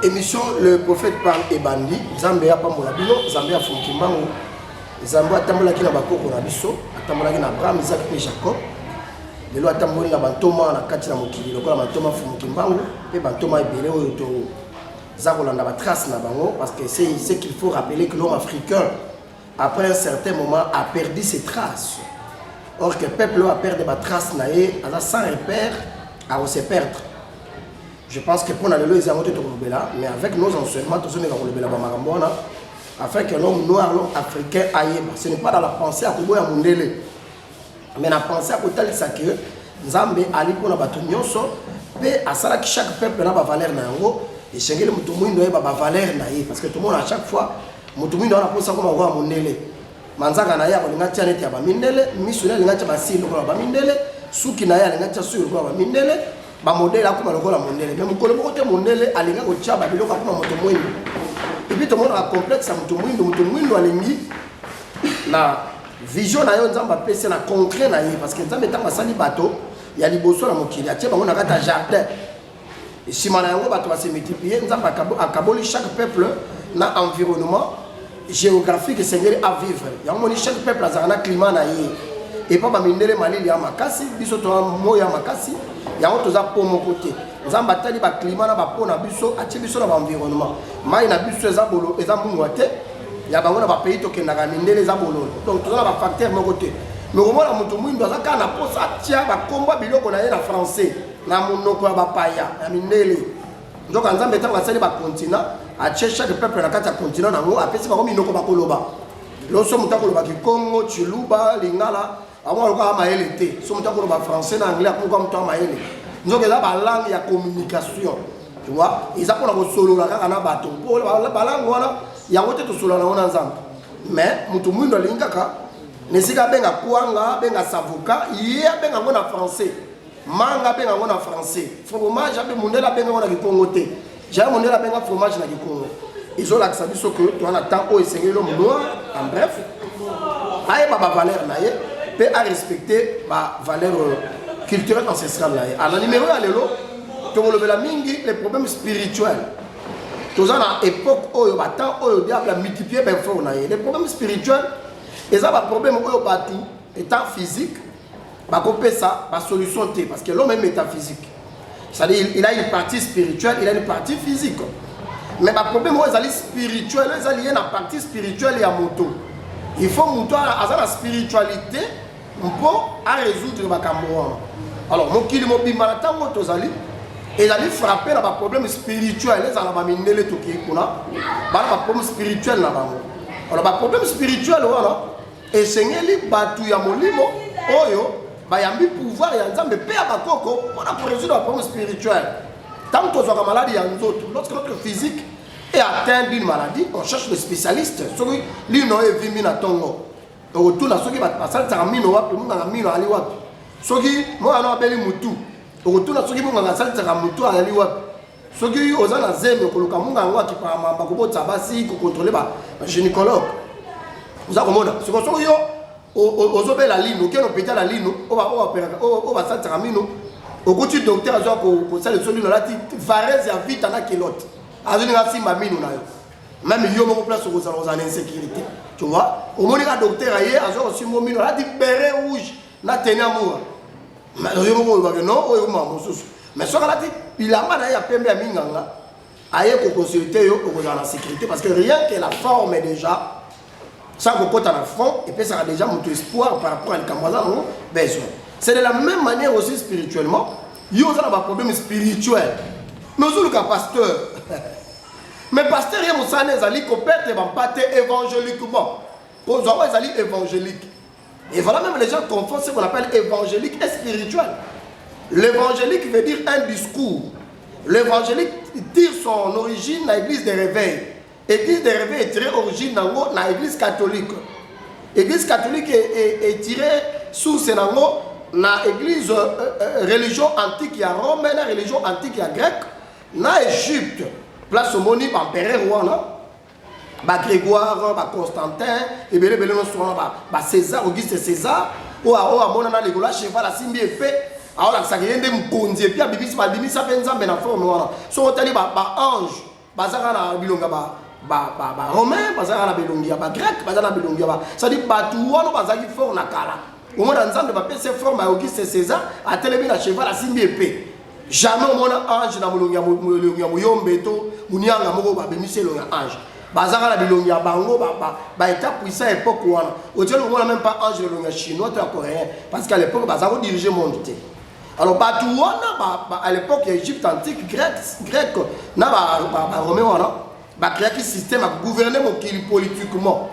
Émission Le Prophète parle et bandit. Zambé a pas mon labino, Zambé a Fonkimango. Zambé a tambola qui n'a pas coco na biso, a tambola qui n'a Abraham, Isaac et Jacob. Les lois tambola na bantoma na kati na mokili, le quoi bantoma Fonkimango, et bantoma ebele au to Zakolanda ba trace na bango parce que c'est ce qu'il faut rappeler que l'homme africain après un certain moment a perdu ses traces. Or que le peuple a perdu des traces naé, sans repère, à se perdre. Je pense que pour aller les amours de là, mais avec nos enseignements, tous les gens afin que l'homme noir, l'homme africain aille. Ce n'est pas dans la pensée à Kubo et à Mundele, mais dans la pensée à Kotal Sakir, Nzambe Ali pour la Batunyoso, et à ça que chaque peuple a sa valeur nango, et chaque monde a sa valeur naé, parce que tout le monde à chaque fois, tout le monde a la pensée comme on voit à Mundele. Manzaka na ya ko linga tiane tia ba mindele, misuna linga tia ba silo ko ba mindele, suki na ya linga tia suyo ko ba mindele. Ba modèle akuma lokola mondele mais mukolo bokote mondele alinga ko chaba biloko akuma moto mwindo et puis tout le monde a complexe moto mwindo alingi na vision na yo nzamba pese na concret na ye parce que nzamba tanga sali bato ya liboso na mokili atie bango na kata jardin et si mana yango bato ba se multiplier nzamba akaboli chaque peuple na environnement géographique sengeli à vivre yango ni chaque peuple azana climat na ye et pas ba mindele malili ya makasi biso to moya makasi yango toza po mon côté nzamba tali ba climat na ba pona biso atie biso na ba environnement mai na biso eza bolo eza mbungwa te ya bango na ba pays to kendaka mindele eza bolo donc toza na ba facteur mon côté mais au moins mutu mwindo azaka na posa atia ba komba biloko na ye na français na monoko ya ba paya ya mindele donc nzamba tanga sali ba continent atie chaque peuple na kata continent nango apesi ba minoko ba koloba loso mutako loba ki Congo Chiluba Lingala avant le cas maël était son temps pour le français en anglais pour comme toi maël donc là la langue ya communication tu vois ils apprennent à solo la kana bato pour la langue voilà ya wote to solo na ona nzamba mais mutu mwindo lingaka nesika benga kuanga benga savoka ye benga ngona français manga benga ngona français fromage abe mundela benga ngona kikongo te ja mundela benga fromage na kikongo ils ont l'accent biso que tu as temps au essayé l'homme noir en bref aye baba valeur na ye peut à respecter ma valeur culturelle ancestrale là. À la numéro à l'élo, tu vois la mingi les problèmes spirituels. Tous en époque où il y a tant où il y a multiplié ben fort là. Les problèmes spirituels, et ça va problème où il y a tout étant physique, bah couper ça, bah solution T parce que l'homme est métaphysique. C'est-à-dire il a une partie spirituelle, il a une partie physique. Mais le problème où il y a spirituel, il y a une partie spirituelle et à moto. Il faut monter à la spiritualité. Pour résoudre les problèmes. Alors, mon kili mo bimarata mo tozali et allait frapper dans les problèmes spirituels, les ala ba mindele to ki kuna, ba problème spirituel na bango. Alors, ba problème spirituel wana et sengeli batu ya molimo oyo ba yambi pouvoir ya nzambe pe ba koko pour résoudre les problèmes spirituels. Tant que tu as maladie ya nzoto, lorsque notre physique est atteint d'une maladie, on cherche des spécialistes. Celui lui no e vimi na tongo. Autour de ceux qui passent à mino wapi munga mino ali wapi soki mo ana abeli mutu autour de ceux qui munga salta ka mutu ali wapi soki ozana zembe koluka munga ngwa ki pa mamba ko botsa basi ko contrôler ba gynécologue vous avez compris ce que yo ozobela lino ke no peta la lino o va salta ka mino okuti docteur azo ko sala solino lati varese ya vita na kilote azuni ngasi mamino nayo même yo mon place aux en insécurité tu vois au moins le docteur ailleurs a aussi mon mino là dit béret rouge na tenir amour mais yo mo ba non o yo mo soso mais so là dit il a mal ya pembe ya minganga aye ko consulter yo ko dans la sécurité parce que rien que la forme déjà ça ko kota na fond et puis ça a déjà mon espoir par rapport à l'Kamwaza non besoin c'est de la même manière aussi spirituellement yo ça a un problème spirituel mais au cas pasteur mais pasteur il y a mon sané zali coperte bampate évangéliquement pour avoir zali évangélique et voilà même les gens confondent ce qu'on appelle évangélique et spirituel. L'évangélique veut dire un discours. L'évangélique tire son origine dans l'église des réveils. L'église des réveils est tirée origine dans l'église catholique. L'église catholique est tirée sous l'église religion antique à Rome, la religion antique à Grec, dans Égypte. Place au moni empereur roi ba Grégoire ba Constantin et belé belé ba César Auguste César o a mona na legola cheval asimbi épée a la sakende mkonzi et puis bibisi ba bimisa penza na forme wana so otali ba ange bazaka na bilonga ba romain, bazaka na bilonga ba grec, bazaka na bilonga ba. Ça dit batu wana bazaki fort na kala. Au moins dans ba PC fort ba Auguste César a télébi na cheval a simbi épée. Jamais au moins ange na bilonga muyombe to munianga moko ba bemise longa ange. Bazaka na bilonga bango ba état puissant époque wana. Aujourd'hui on n'a même pas ange longa chinois ou coréen parce qu'à l'époque bazaka diriger monde. Alors, à l'époque, l'Égypte antique, grec, romain, créé un système à gouverner politiquement.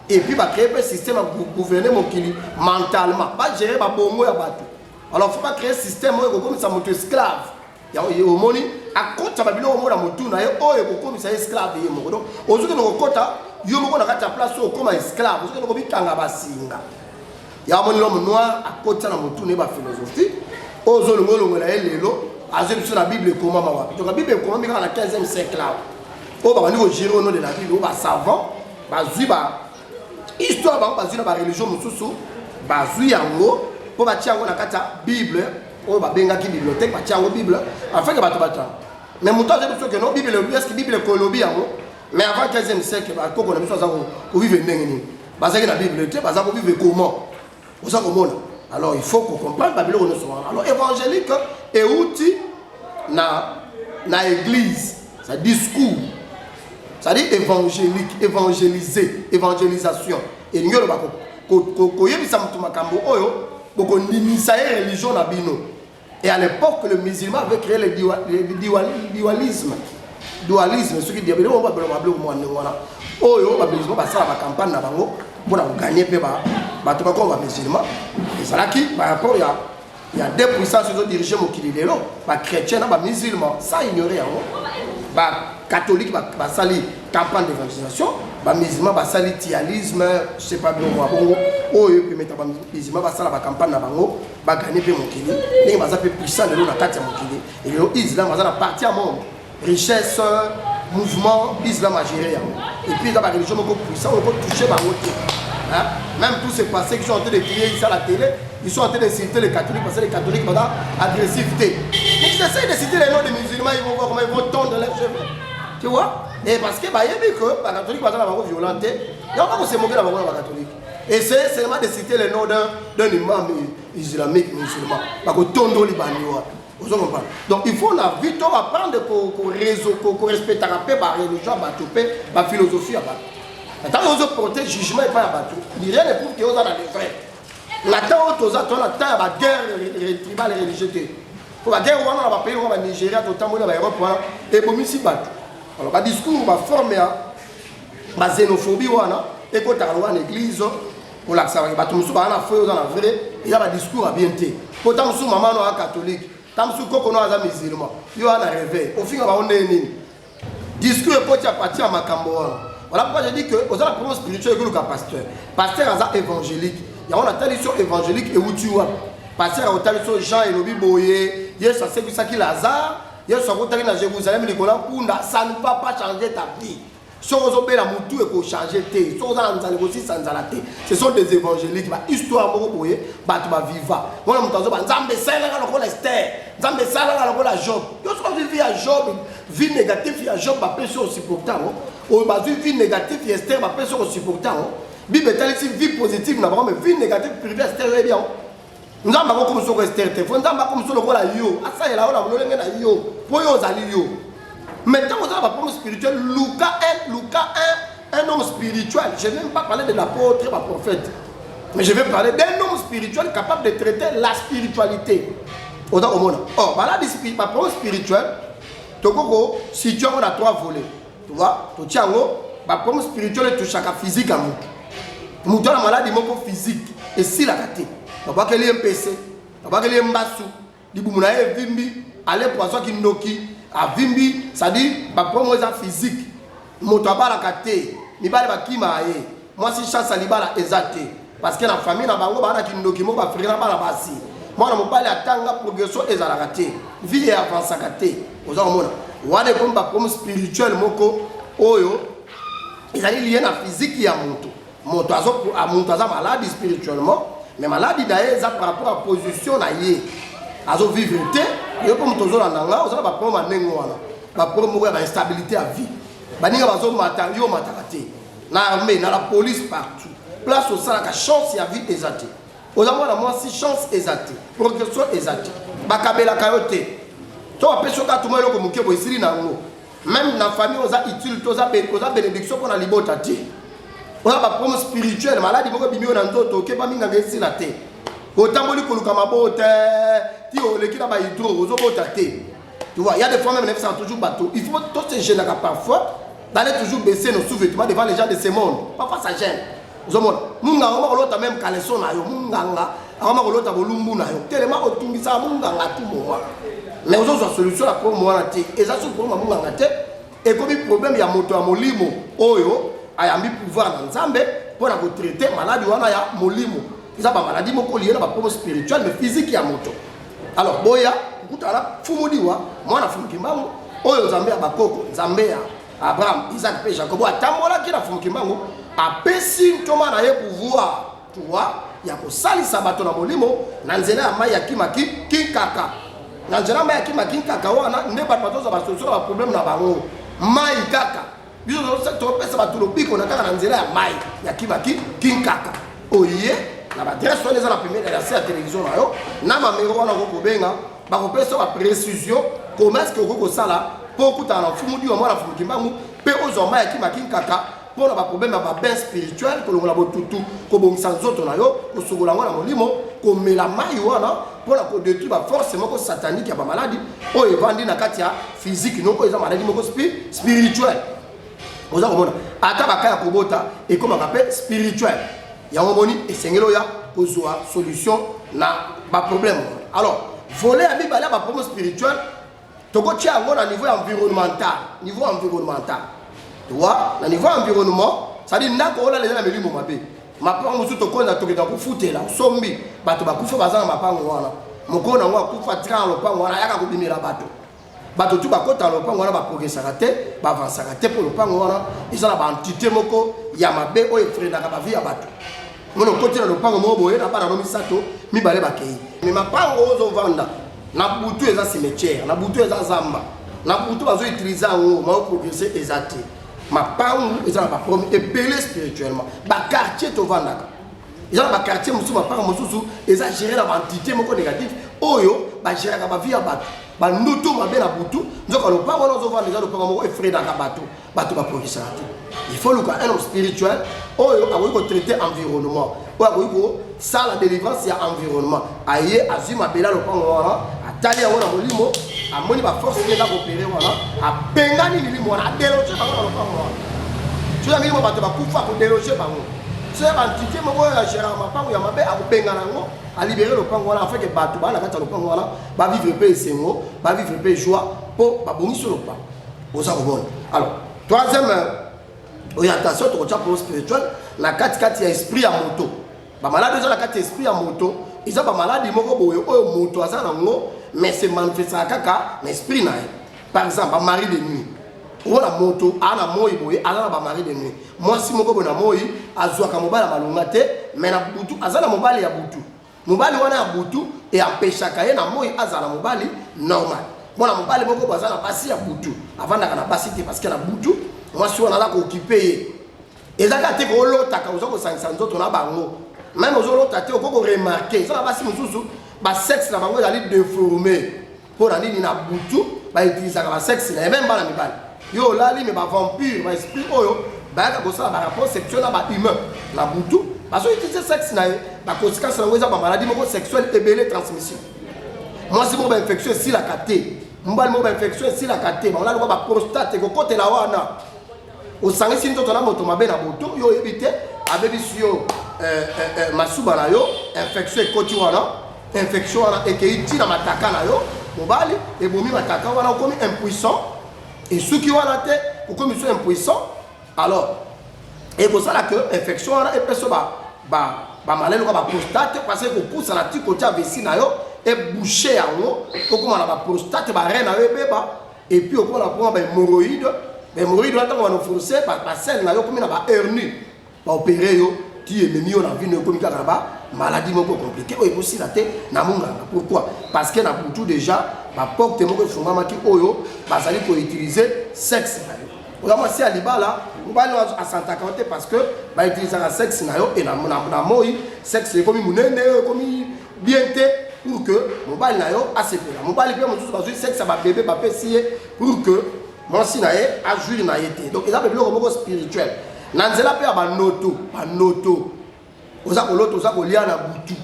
Et puis, créé un système à gouverner mentalement. Pas gérer les bongo et bateau. Alors, il faut pas créer un système où ça monte esclave. Il y a au monde, à côté de la Bible, il y a un esclave. Donc, aujourd'hui, il y a un place comme esclave. Il y a un homme noir à côté de la philosophie. Ozo longo la lelo azebi sur la Bible comment mawa donc la Bible comment dans le 15e siècle là o ba niveau gérer au nom de la Bible o ba savant ba zui ba histoire ba zui na ba religion mususu ba zui yango po ba tiango na kata Bible o ba benga ki bibliothèque ba tiango Bible afin que ba to bata mais muto azebi que non Bible est que Bible kolobi yango mais avant 15e siècle ba ko na biso za ko vivre ndenge ni ba za na Bible te ba za ko vivre comment o za ko mona. Alors il faut qu'on comprenne la Bible. Alors évangélique est outil na église, ça discours, ça dit évangélique, évangéliser, évangélisation. Et nous avons religion na bino. Et à l'époque le musulman avait créé le dualisme. Dualisme, ce qui dit on va campagne na bango pour gagner comme musulman. Et ça là qui par rapport il y a des puissances qui ont dirigé mon kililelo, les chrétiens, les musulmans, ça ignorer les catholiques, les sali campagne d'évangélisation, les musulmans, les sali tialisme, je sais pas bien moi, puis mettre les musulmans, les sali campagne na bango, les gagner mon kilé, les gens sont puissants de l'eau na carte mon kilé. Et l'islam, ils ont parti à monde, richesse, mouvement, islam à gérer. Et puis dans la religion, on peut puissant, on peut toucher par l'autre. Hein? Même tous ces passés qui sont en train de crier ici à la télé, ils sont en train d'insulter les catholiques parce que les catholiques ont agressivité. Mais ils essayent de citer les noms des musulmans, ils vont voir comment ils vont tondre leurs cheveux. Tu vois? Et parce que il y a des catholiques qui sont violentés, il y a pas se moquer de la catholique. Et c'est seulement de citer les noms d'un imam islamique musulman. Parce que tondre les baniois. Donc il faut vite apprendre qu'on respecte la paix, la religion, la philosophie. Tant que vous portez jugement et pas à bateau, rien ne prouve que vous êtes dans les vrais. La temps où vous êtes dans la guerre tribale et religieuse. Pour la guerre, on va payer au Nigeria, tout le temps, on va l'aéroport, et pour ici bateau. Alors, le discours va former la xénophobie, et quand on a l'église, pour la savoir, on a fait dans la vraie, il y a un discours à bien té. Pourtant, on maman est catholique, tant que on est musulman, il y a un réveil. Au final, on est né. Discours est parti à partir à Makambo. Voilà pourquoi je dis que vous avez la promesse spirituelle que le pasteur. Pasteur est évangélique. Il y a une tradition évangélique et où tu vois. Pasteur a une tradition Jean et Lobi Boye. Il y a ça c'est ça qui Lazare. Il y a ça qui dans Jérusalem Nicolas Punda. Ça ne va pas changer ta vie. Si vous avez la mouture et vous changez si vous avez aussi sans zalaté. Ce sont des évangéliques. Histoire de Boye. Bah tu vas vivre. Moi je me dis Nzambe sala la la Esther. Nzambe sala la Job. Lorsqu'on vit à Job, vie négative à Job va pécher aussi pourtant. On va vivre vie négative et Esther va pécher aussi pourtant. Bible est ici vie positive mais vie négative privée Esther est bien. Nous avons comme sur Esther. Nous avons comme sur le rôle à yo. Ah ça il a on a le yo. Pour yo zali yo. Maintenant, vous avez la promesse spirituelle. Lucas 1, un homme spirituel. Je ne vais même pas parler de l'apôtre et du prophète. Mais je vais parler d'un homme spirituel capable de traiter la spiritualité. Or, voilà la promesse spirituelle. Si tu as 3 volets, tu vois, la promesse spirituelle touche à la physique à nous. Nous avons la maladie physique. Et si la raté, tu vois qu'il y a un PC, tu vois qu'il y a un bassou, tu vois qu'il y a un vimbi, aller poisson qui noki. A vimbi, ça dit, ma promotion physique, mon tabac la kate, mi bale ba kima aye. Moi si chasse à libala exacté, parce que la famille na bango ba na kindoki mo ba frère ba la basi. Moi na mo bale atanga progression ezala kate, vie et avance kate. Oza mona, wane comme ba promotion spirituelle moko oyo, ezali lié na physique ya monto. Monto azo a monto aza malade spirituellement, mais malade d'ailleurs ça par rapport à position na yé. Azo vivre té, yo comme tozo la nanga, oza ba promwa nengo wana. ba problème moko ya instabilité à vie baninga bazo mata yo matakate na armée na la police partout place au sala ka chance ya vie ezate ozamo na moi si chance ezate progression ezate bakabela kayote to apesho ka tuma eloko moke bo isili na ngo même na famille oza utile toza bénédiction pour na libota ti oza ba problème spirituel maladie moko bimio na ndoto ke ba minga ngesi la te otamboli koluka mabota ti oleki na ba hydro ozo bota te. Tu vois, il y a des fois même, ça toujours bateau. Il faut tous se gêner parfois d'aller toujours baisser nos sous-vêtements devant les gens de ce monde. Parfois ça gêne. Munga on l'autre même caleçon na yo, munga on l'autre bolumbu na yo. Tellement otumbisa munga tout moment. Mais aux autres solutions la pour moi na te. Et ça pour moi munga te. Et comme problème il y a moto à molimo oyo ayambi pouvoir na Nzambe pour la traiter maladie wana ya molimo. Ils ont pas maladie moko lié na ba problème spirituel mais physique ya moto. Alors boya kutala fumudiwa mwana fumukimbangu oyo Nzambe ya bakoko Nzambe ya Abraham Isaac pe Jacob atambola kila fumukimbangu apesi ntoma na ye pouvoir tu vois ya kosalisa bato na molimo na nzela ya mai ya kimaki kinkaka na nzela ya mai ya kimaki kinkaka wana nde bato batoza ba solution ba problème na bango mai kaka biso to pesa bato lobiko na kaka na nzela ya mai ya kimaki kinkaka oye na ba dresse on les a la première la télévision na yo na mamero wana ko benga ba ko pesa ba précision comment est-ce que ko sala pour kuta na fumudi wa mwana fumukimbangu pe ozoma ya kimaki kinkaka pour na ba problème ba bain spirituel ko longola botutu ko bongisa nzoto na yo ko sugola ngona molimo ko mela mai wana pour na ko détruire ba force moko satanique ya ba maladie o evandi na kati ya physique noko eza maladie moko spirituel oza komona ata bakaya kobota et comme on spirituel ya moni esengelo ya kozwa solution na ba problème. Alors voler à Bible ba problème spirituel toko tia ngo na niveau environnemental. Tu vois, na niveau environnement, ça dit ndako ola les na milimo mabe. Mapango musu to konza to keda kufutela sombi bato bakufa bazana mapango wana. Mokona ngwa kufa tran lo pango wana yaka kubimira bato. Bato tu bakota lo pango wana ba progressera te, ba avancer te pour lo pango wana, ils ont la entité moko ya mabe o efrena ka ba via bato. Mono côté na lo pango mo boye na bana no misato mi bale bakei. Mais mapango ozo vanda na butu eza cimetière, na butu eza zamba. Na butu bazo utiliser ngo ma progresser ezate. Ma pangu ils ont pas problème et belé spirituellement ba quartier to vandaka ils ont ba quartier musu ma pangu mususu ils ont géré la entité moko négatif oyo ba gérer ka ba vie bato ba ndoto mabe na butu nzoka lo pangu no zo vanda les lo pangu moko effrayé dans ka bato ba progresser. Il faut le cas un homme spirituel oyo a ko traiter environnement oyo a ko ça la délivrance ya environnement aye azima bela lo pangu wana atali wana molimo amoni ba force eza opérer wana abengani milimo wana adeloger bango na lopango wana soki milimo bato bakufa kodeloger bango soki entité moko ya gérant mapango ya mabe akobengana yango alibere lopango wana afin ke bato bana kati ya lopango wana bavivre mpe esengo bavivre mpe joie mpo babongisi lopango oza komona. Alors troisième orientation tokotia pro spirituel na katikati ya esprit ya moto bamaladi eza na kati ya esprit ya moto eza bamaladi moko boye oyo moto aza nango mais c'est manifesté kaka l'esprit na. Par exemple, mari de nuit. On a moto, ana moi boye, ana ba mari de nuit. Moi si moko bona moi, azwa ka mobala malunga te, mais na butu, azana mobali ya butu. Mobali wana ya butu et empêcha kaye na moi azana mobali normal. Bona mobali moko bazana basi ya butu. Avant na kana basi te parce que na butu, moi si on a la ko occuper. Ezaka te ko lota ka uzo ko sangisa nzoto na bango. Même ozo lota te ko remarquer, ça basi mususu ba sexe na bango ezali déformé pour la nini na butu ba utiliser ka ba sexe na même ba na mibali yo lali me ba vampire ba esprit oyo ba ka kosala ba rapport sexuel na ba humain na butu ba so utiliser sexe na ba conséquence na ngoza ba maladie moko sexuelle ebele transmission. Moi si mo ba infection si la kate mbali mo ba infection si la kate ba lali ko ba prostate ko kote la wana o sangisi ntoto na moto mabe na butu yo ebite abebi sio masuba na yo infection ekoti wana infection et que il tire dans mataka na yo mobali et bomi mataka wana comme impuissant et ceux qui wana te comme ils sont impuissants alors et pour ça là que infection wana et personne ba malelo ka ba prostate parce que pousse na ti côté vessie na yo et boucher yango comme na ba prostate ba reine na yo beba et puis on la prend ba hémorroïde là on va forcer ba sel na yo comme na ba hernie ba opérer yo ti ennemi on a vu ne comme ka ba maladie moko compliquée oyo aussi la tête na munganga. Pourquoi? Parce que na butu déjà ba porte moko fungama ki oyo bazali ko utiliser sexe na yo. Vraiment si alibala mobali a Santa Carotte parce que ba utiliser la sexe na yo et na moi sexe comme munene comme bien pour que mobali na yo asepela. Mobali pe mosusu bazui sexe ba bébé ba pesier pour que mon sinae a joué na yete. Donc ils appellent le moko spirituel. Nanzela pe ba noto. Oza koloto oza kolia na butu.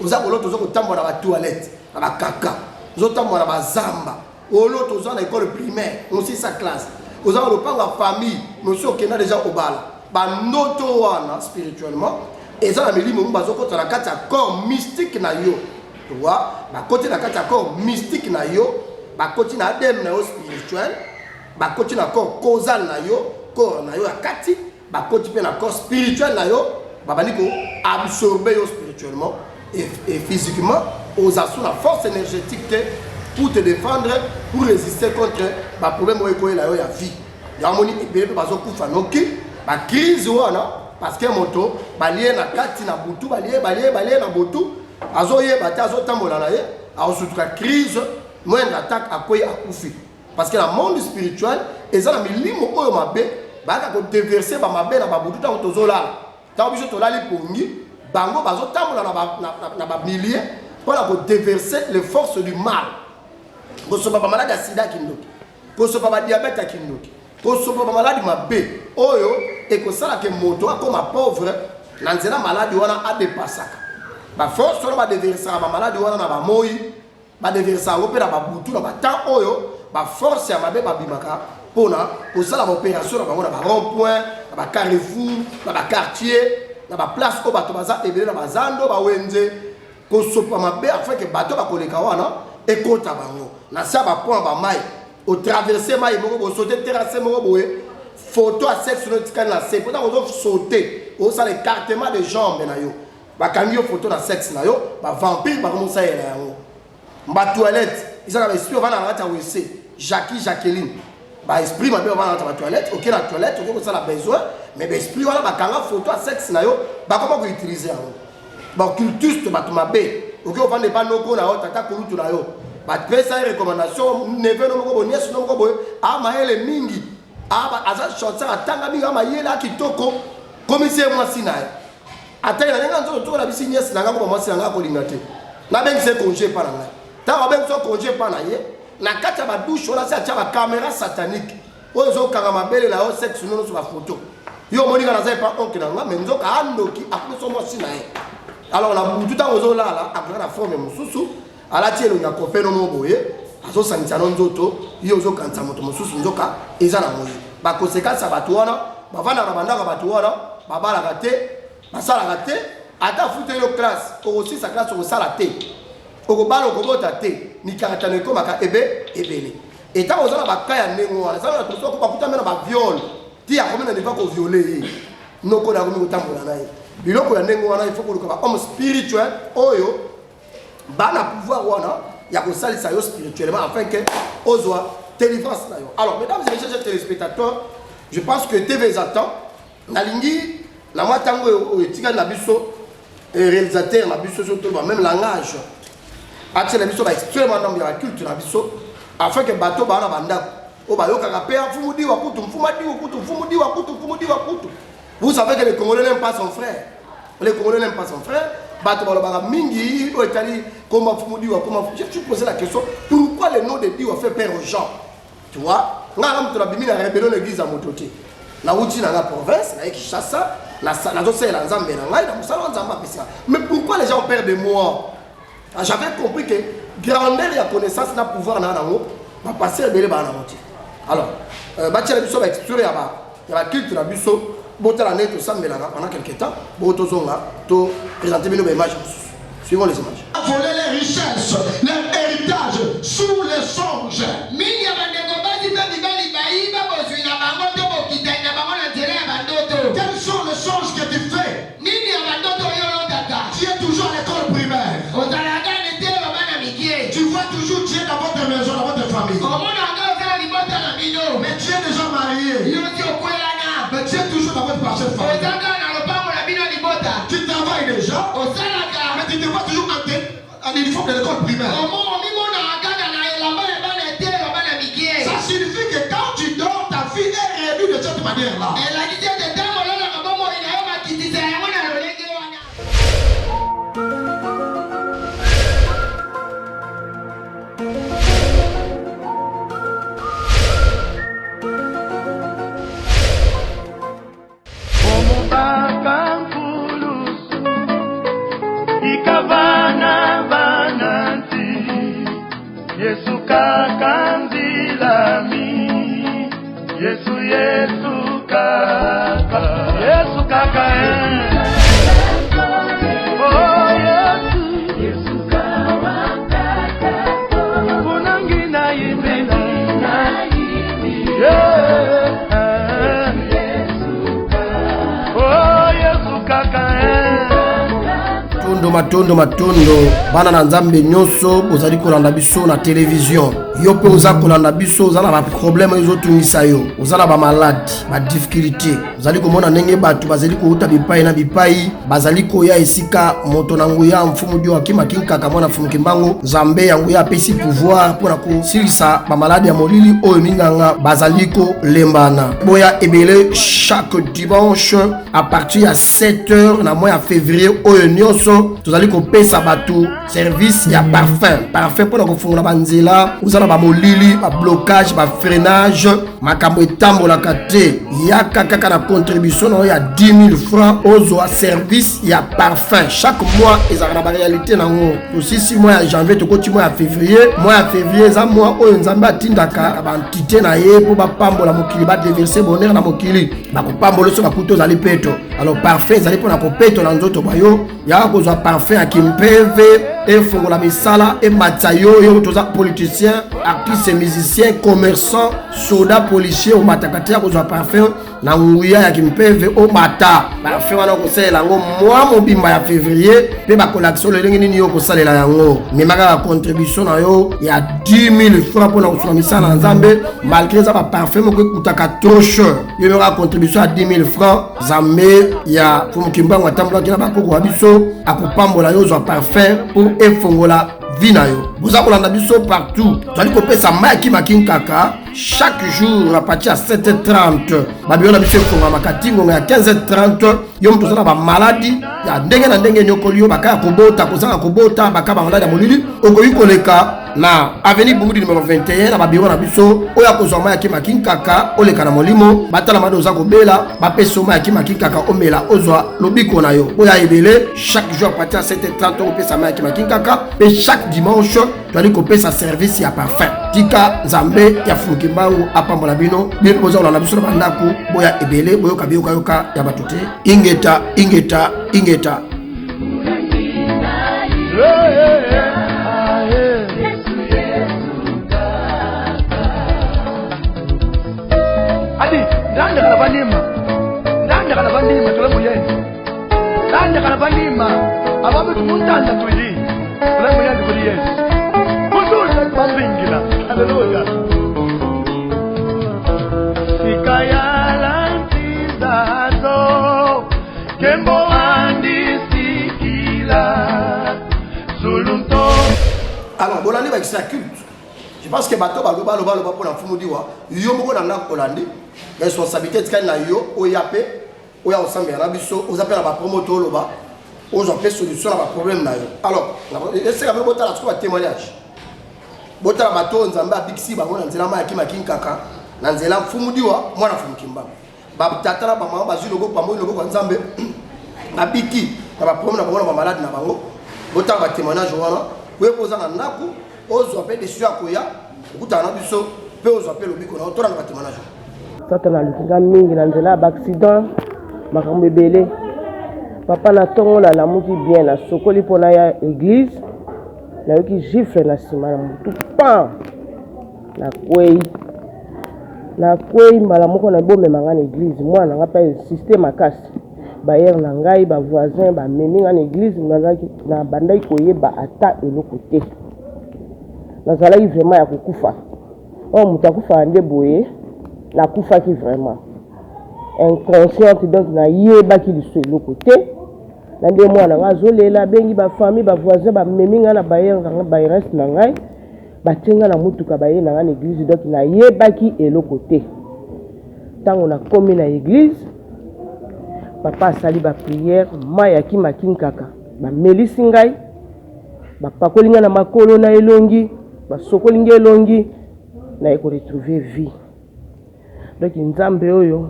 Oza koloto oza kotambola na ba toilette, na ba kaka. Oza tambola na ba zamba. Oloto oza na école primaire, on sait sa classe. Oza kolopanga famille, monsieur okena déjà obala. Ba noto wana spirituellement, eza na milimo mbazo kota na kati ya corps mystique na yo. Tu vois, ba côté na kati ya corps mystique na yo, ba côté na adem na yo spirituel, ba côté na corps causal na yo, corps na yo ya kati, ba côté pe na corps spirituel na yo. Babaniko absorber spirituellement et physiquement aux assauts la force énergétique pour te défendre, pour résister contre les problèmes où il y a la vie. Il y a une crise parce que moto balien na kati na butu balien na butu azoye bata azotambola na ye azosuka crise moindre attaque à quoi akufi parce que le monde spirituel ezala milimo oyo mabe baka ko déverser ba mabe na ba butu ta tozola. Tant que tu as les pongi, bango bazo tambola na ba milliers pour déverser les forces du mal. Ko so ba malade sida kindoki. Ko so ba diabète kindoki. Ko so ba malade mabe. Oyo e ko sala ke moto comme pauvre na nzela malade wana a dépassaka. Ba force so ba déverser ba malade wana na ba moyi, ba déverser ngo pe na ba butu na ba temps oyo, ba force ya mabe ba bimaka pona ko sala ba opération na bango na ba rond-point. Na ba carrefour, na ba quartier, na ba place ko bato baza ebele na bazando ba wenze ko sopa mabe afin que bato ba koleka wana ekota bango na sa ba point ba mai au traverser mai moko bo sauter terrasse moko boye photo à sexe no tikana na se pona ko sauter au ça l'écartement de jambes na yo ba kangi yo photo na sexe na yo ba vampire ba commencer ya yango ba toilette ils ont la esprit va na rata wc Jacqueline. Bah esprit m'a bien dans la toilette, ok la toilette, ok ça la besoin, mais l'esprit voilà bah quand photo à sexe na yo, bah comment vous utiliser hein? Bah cultus bah tu m'appelles, ok on va ne pas nos go na haute attaque pour tout là yo. Bah tu ça recommandation, neve no go nièce no go ah maele mingi, ah bah aza chanter atanga mingi ah maele kitoko, commissaire moi sinaye. Atanga na nganzo to la bisi nièce na ngako moi sinanga ko lingate. Na ben c'est congé pas na. Ta ben so congé pas na ye. Na kati ya ba douche on a ça ba caméra satanique oyo zo kanga mabele la o sexe no sur la photo yo monika na za pas oncle na mais nzoka andoki akuso mo sina ye alors la butu ta ozo lala akuna na forme mususu ala tielo nya ko peno mo boye azo sanisa no nzoto yo zo kanza moto mususu nzoka eza na moyi ba conséquence ba tuona ba vana na bandaka ba tuona ba bala kate basala kate ata fute yo classe aussi sa classe au sala te oko balo ko bota te ni karatane ko maka ebe ebele et tant aux ba kaya nengo ala ça na ko bakuta mena ba viol ti ya komena ne pas ko violer no ko na ko mi tambola naye biloko ya nengo wana il faut ko ba homme spirituel oyo bana pouvoir wana ya ko salisa yo spirituellement afin que ozwa délivrance na yo. Alors mesdames et messieurs téléspectateurs, je pense que TV attend na lingi na matango o etika na biso réalisateur na biso surtout même langage ati na biso ba extrêmement dans la culture na biso afin que bato ba na banda o ba yoka ka pe fumudi wa kutu fumadi wa kutu fumudi wa kutu fumudi wa kutu. Vous savez que les Congolais n'aiment pas son frère. Les Congolais n'aiment pas son frère. Bato ba ba mingi o etali comment fumudi wa comment je te pose la question pourquoi le nom de Dieu a fait peur aux gens. Tu vois? Nga mtu na bimi na rebellion l'église à Motoki. Na uti na la province na Kinshasa na zo sela nzambe na ngai na musala nzamba pesa. Mais pourquoi les gens ont peur de moi? J'avais compris que grandeur et connaissance n'a pouvoir na nango va passer belé ba na moti. Alors, bâtir la biso va expliquer ya ba culture na biso bota la net sambela pendant quelque temps, boto zonga to présenter bino ba images. Suivons les images. Voler les richesses, leur héritage sous les songes. Mingi ya bandeko basi to bibali baiba bozwi na bango to bokita na bango na nzela ya bandoto. Quels sont les songes que tu fais? Nini ya bandoto yo lotaka? Tu es toujours à l'école primaire. Tu vois toujours, tu es dans votre maison, dans votre famille. Mais tu es déjà marié. Mais tu es toujours dans votre parcelle familiale. Tu travailles déjà. tu te vois toujours en uniforme de l'école primaire. Ça signifie que quand tu dors, ta vie est réduite de cette manière-là. Ikavana bananti Yesu kakanzilami Yesu kaka Yesu kaka oh Yesu kawakaka kunangina yimena oh Yesu kaka matondo bana na nzambe nyonso bozali kolanda biso na télévision yo pe oza kolanda biso oza na ba problème ezotungisa yo oza na ba malade ba difficulté ozali komona ndenge bato bazali kouta bipai na bipai bazali koya esika moto na nguya mfumu dio akima kinkaka mwana mfumu kimbango nzambe yango ya pesi pouvoir pour na kosilisa ba malade ya molili oyo minganga bazali ko lembana boya ebele chaque dimanche à partir ya 7h na mois ya février oyo nyonso tozali kopesa bato service ya parfum pour na kofungola banzela ozala ba molili ba blocage ba freinage makambo etambolaka te yaka kaka na contribution ya 10 000 francs ozwa service ya parfum chaque mois ezala na ba réalité nango aussi 6 mois ya janvier tokoti mois ya février za mois oyo nzambe atindaka ba entité na ye po ba pambola mokili ba déverser bonheur na mokili ba kopambola so bakuto zali peto alors parfum ezali pona kopeto na nzoto bayo ya kozwa parfum ya kimpeve et fongola misala et matsayo yo toza politicien artiste musicien commerçant soldat policier au matakati ya kozwa parfum na nguya ya kimpeve o mata parfum wana kosela ngo mois mobimba ya février pe ba collection le nini yo kosalela yango memaka la contribution na yo ya 10 000 francs pour na kozwa misala na nzambe malgré ça ba parfum ko kutaka trop cher yo memaka contribution à 10 000 francs zambe ya fumukimbango atambola kina bakoko wabiso akopambola yo zwa parfum pour efongola vina yo boza kolanda biso partout tozali kopesa maki makinkaka chaque jour à partir à 7h30 babiona biso efonga makatingo ya 15h30 yo mtu zana ba maladie ya ndenge na ndenge nyokoli yo bakaya kobota kozanga kobota bakaba malade ya molili okoyi koleka na avenue Bumudi numéro 21 na babiro na biso oya kozoma ya kimakinkaka oleka na molimo batala mado oza kobela bapesoma ya kimakinkaka omela ozwa lobiko na yo oya ebele chaque jour à partir à 7h30 opesa ma ya kimakinkaka pe chaque dimanche toali kopesa service ya parfum tika nzambe ya Fumukimbangu apambola bino bino boza olanda biso na bandako boya ebele boyoka yoka ya batote ingeta Ndanda kana bandima tole muyenzi ndanda kana bandima ababe kumundanda tuli tole muyenzi kuli Yesu kunduza bambingila haleluya sikayala ntizazo kembo andisikila zulunto alors bolandi ba kisa culte je pense que bato baloba pour na mfumu diwa yo moko na kolandi responsabilité tika na yo oyape oya osambela na biso ozapela ba promoteur loba ozope solution na ba problème na yo alors ese ka bota la tsuba témoignage bota bato nzambe abiksi bango na nzela ma kimakinkaka na nzela mfumu diwa mwana Fumukimbangu ba tatala ba mama bazilo go pambo lobo kwa nzambe abiki na ba problème na bango na ba malade na bango bota ba témoignage wana we poza na ndaku ozope décision akoya okutana na biso pe ozope lobiko na otora na ba témoignage tata na lukinga mingi na nzela ba accident makambo ebele papa na tongo na lamuki bien na sokoli pona ya église na yoki gifle na sima na mutu pan na kwei mbala moko na bomema nga na église mwana nga pa insiste makasi bayer na ngai ba voisin ba memi nga na église na bandai koyeba ata eloko te nazalaki vraiment ya kokufa mutu akufa nde boye nakufaki vraiment inconsciente donc nayebaki liso eloko te nande mwana nga azolela bengi bafamille bavoisin bamemi nga na bayres na ngai batenga na mutuka baye na nga na église donc nayebaki eloko te ntango nakomi na église papa asali bapriere mai akimaki kaka bamelisi ngai bapakoli nga na makolo na elongi basokoli nga elongi naye koretrouve vie donc nzambe oyo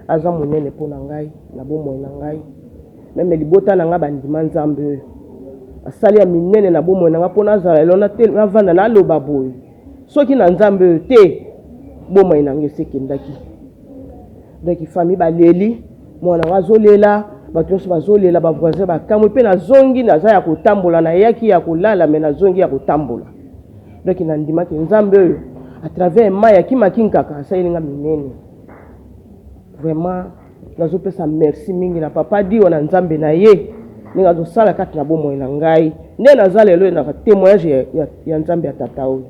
aza monene mpo na ngai na bomoi na ngai meme libota na nga bandima nzambe oyo asali ya minene na bomoi na nga mpo nazala elo navanda naloba boye soki na nzambe oyo te bomoi na nga esekendaki donc famille baleli mwana nga azolela bato nyonso bazolela bavoisin bakamwi mpe nazongi naza ya kotambola nayaki ya kolala me nazongi ya kotambola donc nandimaki nzambe oyo à travers mai akimaki kaka asayelinga minene vraiment nazopesa merci mingi na papa diwa na nzambe na ye ndenge azosala kati na bomoi na ngai nde naza lelo na témoignage ya nzambe ya tata oyo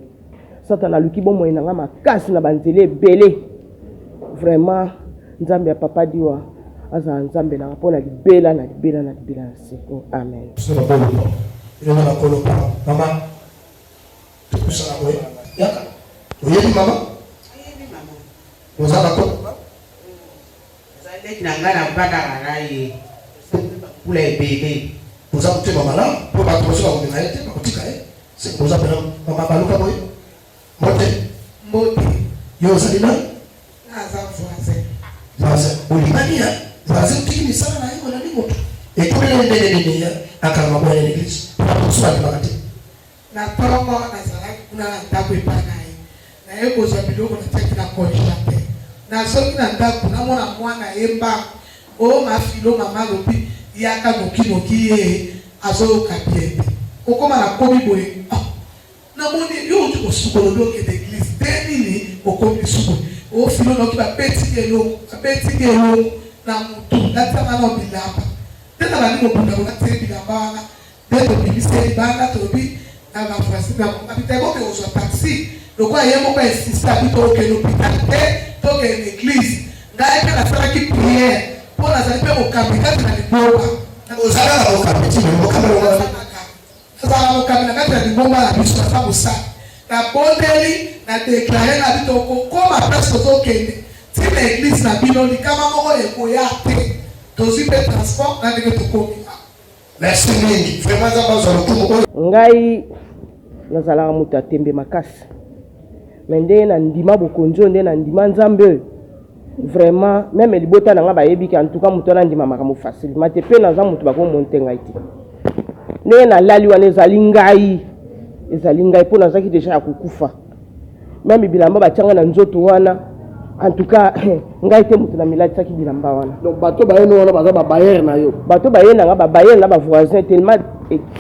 sata naluki bomoi na ngai makasi na banzela ebele vraiment nzambe ya papa diwa azala nzambe na mpona libela na libela na libela na seko amen mama tukusala boye yaka oyebi mama ozala ko na nga na baka raye pula ebele oza motema malamu mpo bato mosusu bakomenga ye te bakotika ye oza pena mama baluka boye mbote yo ozali nani naza voisin olimani ya voisin otiki misala na ye kolandi moto ekomeli ndenenene akalama boya na église mosusu alimaka te na ntongo nazalaki kuna na ndako epai na ye naye kozwa biloko natiaki na congélateur nasoki na ndako namona mwana ye mbango oyo mafilo mama alobi yaka noki ye azoyoka bien te okoma nakomi boye namoni yo oti kosukolo bi okende église te nini okomi sukolo ofilo noki babetiki elongo na mutu natiaka na bilamba te na bandi kobunda konatie bilamba wana nde tobimisi libanda tolobi na bafrasi abitako ke kozwa taxi lokola ye moko insiste abi tokende hôpital te tokende église ngai mpe nasalaki priere mpo nazali mpe mokambi kati na libonga ozalaka mokambi ti nazalaka mokambi na kati na libonga na biso naza mosala nabondeli na deklare na bito kokoma place tozokende ti na église na bino likama moko ekoya te tozwi mpe transport na ndenge tokomi merci mingi vraiment nzambe azwa lokumu ngai nazalaka moto atembe makasi me nde na ndima bokonzo nde na ndima nzambe oyo vraiment meme libota na nga bayebiki en tout cas moto wana ndima makambo facilement te mpe naza moto bakomonte ngai te ndenge nalali wana ezali ngai mpo nazalaki deja ya kokufa meme bilamba batianga na nzoto wana en tout cas ngai te moto na milatisaki bilamba wana donc bato bayeno wana baza babayere na yo bato bayenanga babayere na bavoisin tellement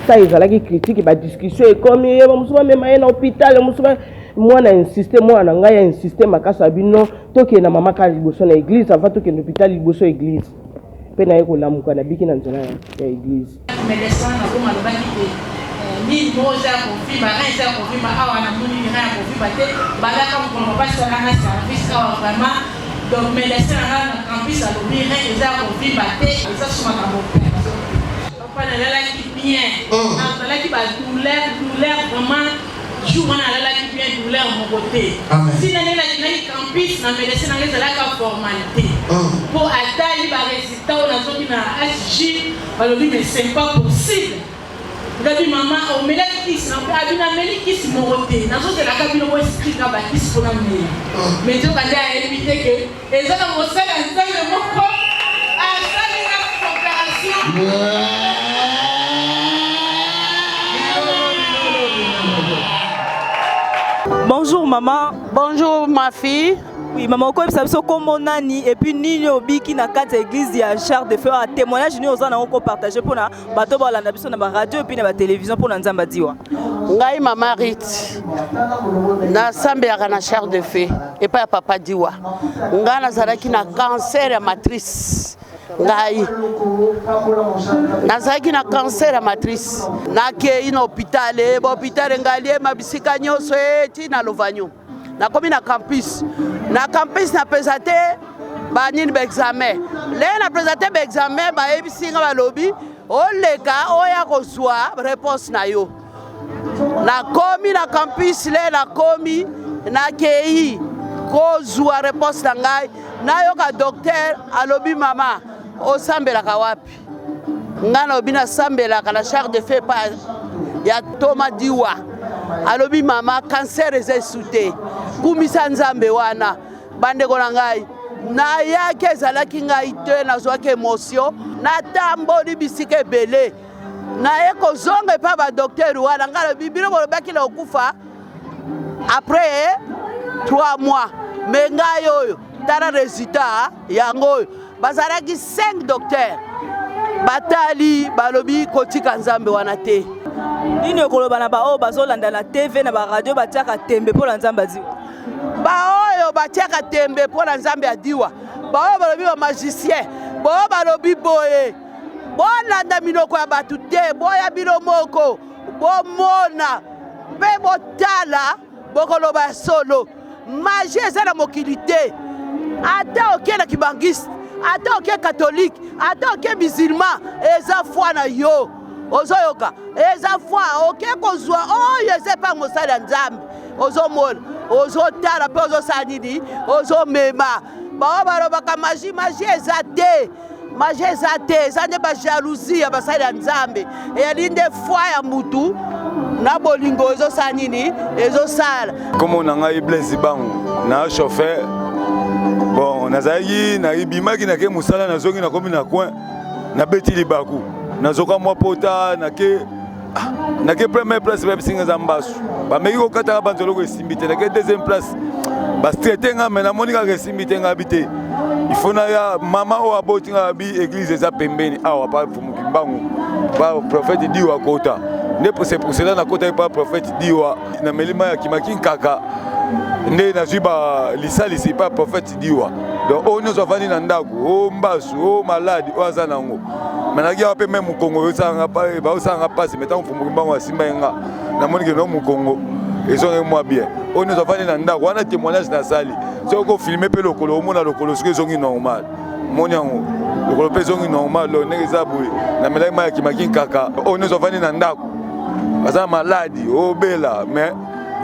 ta ezalaki critique badiscussion ekomi ye bamosusu bamema ye na hôpital mosusu mwana insiste mwana ngai insiste makasi ya bino tokende na mama kaka liboso na église avant tokende hôpital liboso église mpe naye kolamuka nabiki na nzela ya église ni moja confirma eza confirma awa na moni ni ya confirma te balaka mkono basi na service awa vraiment donc médecin na campus a lobi eza confirma te eza suma ka mopé papa na la qui bien na la qui ba douleur vraiment jour on a la qui bien douleur mon côté si na la qui campus na médecin na eza la ka formalité pour atteindre ba résultat on a zoki na HJ balobi mais c'est pas possible. Gabi mama o melaki kisi na abina meli kisi morote na zo de la kabino mo esprit ka bakisi pona meli mais to kanda éviter que ezaka mosala nzambe moko asali na coopération. Bonjour maman. Bonjour ma fille. Oui, maman, comme ça, c'est comme mon nani et puis ni obiki na quatre églises il y a char de faire un témoignage nous on a encore partagé pour na bato ba la biso na radio et puis na ba télévision pour na nzamba diwa. Ngai mama Rit. Na sambe ya na char de feu et pas papa diwa. Ngai na zaraki na cancer ya matrice. Ngai nazaki na cancer ya matrice nakei na hôpital ngai mabisika nyonso eti na lovanyo nakomi na campus na présenter ba nini ba examen le na présenter ba examen ba ebisinga ba lobi oleka oya kozwa réponse na yo nakomi na campus le nakomi nakei kozwa réponse na ngai nayoka docteur alobi mama osambelaka wapi nga nalobi nasambelaka na char de feu pa ya Thomas Diwa alobi mama cancer eza esu te kumisa nzambe wana bandeko na ngai nayaki ezalaki ngai te nazwaki émotion natamboli bisika ebele naye kozonga epa badokter wana ngai alobi bino bolobaki na okufa après 3 mois me ngai oyo tala résultat yango oyo bazalaki 5 docteur batali balobi kotika nzambe wana te nini okoloba na baoyo bazolanda na tv na baradio batiaka tembe mpo na nzambe adiwa baoyo batiaka tembe mpo na nzambe adiwa baoyo balobi bamagicien baoyo balobi boye bolanda minoko ya bato te boya bino moko bomona mpe botala bokoloba ya solo magie eza na mokili te ata oke na kibangiste ata oke katholike ata oke musulman eza foi na yo ozoyoka eza foi oke kozwa oyo eza epa mosali ya nzambe ozomona ozotala mpe ozosala nini ozomema bao balobaka magie eza te magie eza te eza nde bajalousie ya basali ya nzambe eyali nde foi ya mutu na bolingo ezosala nini ezosala komo na ngai Blaise Bangu na chauffeur bon nazalaki nabimaki nake mosala nazongi nakomi na coin nabeti libaku nazoka mwa pota nake première place babisinga eza mbasu bameki kokataka banzoloko esimbi te nake deuxième place bastraite nga me namoni kaka esimbi te nga bi te ifo naya mama oyo aboti nga bi église eza pembeni awa pa fumuki mbangu pa prophète Diwa kota nde c'est pour cela nakota pa prophète Diwa na melima ya kimaki nkaka nde nazwi balisalisi pa prophète Diwa donc oyo nyonso afandi na ndako o mbasu o maladi oyo aza nango manaki awa mpe me mokongo baosalanga mpasi metango mfumuki mbango asimba ye nga namoni keno mokongo ezongi mwa bien oyo nyonso afandi na ndako wana témoignage nasali soki okofilme mpe lokolo omona lokolo soki ezongi normal moni yango lokolo mpe ezongi normal lo ndenge eza boye na melaki ma ya kimaki nkaka oyo nyonso afandi na ndako aza maladi obela mais